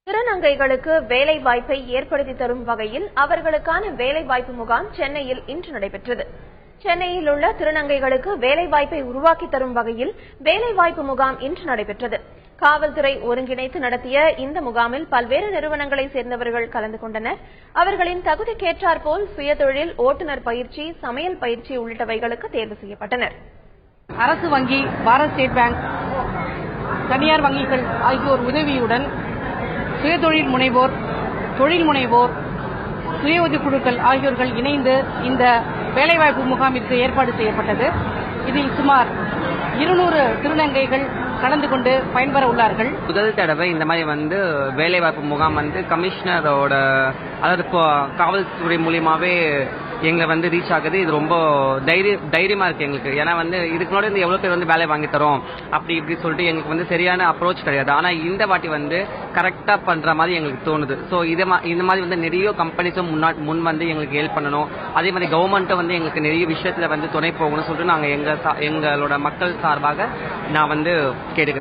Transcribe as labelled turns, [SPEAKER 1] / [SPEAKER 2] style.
[SPEAKER 1] திருநங்கைகளுக்கு வேலை வாய்ப்பை ஏற்படுத்தி தரும் வகையில் அவர்களுக்கான வேலை வாய்ப்பு முகாம் சென்னையில் இன்று நடைபெற்றது. சென்னையில் உள்ள திருநங்கைகளுக்கு வேலை வாய்ப்பை உருவாக்கி தரும் வகையில் வேலை வாய்ப்பு முகாம் இன்று நடைபெற்றது. காவல்துறை ஒருங்கிணைத்து நடத்திய இந்த முகாமில் பல்வேறு நிறுவனங்களை சேர்ந்தவர்கள் கலந்து கொண்டனர். அவர்களின் தகுதிக்கேற்றாற்போல் சுயதொழில், ஓட்டுநர் பயிற்சி, சமையல் பயிற்சி உள்ளிட்டவைகளுக்கு தேர்வு செய்யப்பட்டனர்.
[SPEAKER 2] அரசு வங்கி, பாரத் ஸ்டேட் பேங்க், தனியார் வங்கிகள் ஆகியோர் உதவியுடன் சுயதொழில் முனைவோர், தொழில் முனைவோர், சுய உதவிக்குழுக்கள் ஆகியோர்கள் இணைந்து இந்த வேலைவாய்ப்பு முகாமிற்கு ஏற்பாடு செய்யப்பட்டது. இதில் சுமார் 200 திருநங்கைகள் கலந்து கொண்டு பயன்பெற உள்ளார்கள்.
[SPEAKER 3] முதல் தடவை இந்த மாதிரி வேலைவாய்ப்பு முகாம் கமிஷனரோட, அதாவது காவல்துறை மூலியமாவே எங்களை ரீச் ஆகுது. இது ரொம்ப தைரியமா இருக்கு எங்களுக்கு. ஏன்னா இதுக்கு முன்னாடி எவ்வளவு பேர் வேலை வாங்கி தரோம் அப்படி இப்படி சொல்லிட்டு எங்களுக்கு சரியான அப்ரோச் கிடையாது. ஆனா இந்த வாட்டி கரெக்டா பண்ற மாதிரி எங்களுக்கு தோணுது. சோ இந்த மாதிரி நிறைய கம்பெனிஸும் முன் எங்களுக்கு ஹெல்ப் பண்ணணும். அதே மாதிரி கவர்மெண்ட்டும் எங்களுக்கு நிறைய விஷயத்துல துணை போகணும்னு சொல்லிட்டு நாங்க எங்களோட மக்கள் சார்பாக நான் கேட்டுக்கிறேன்.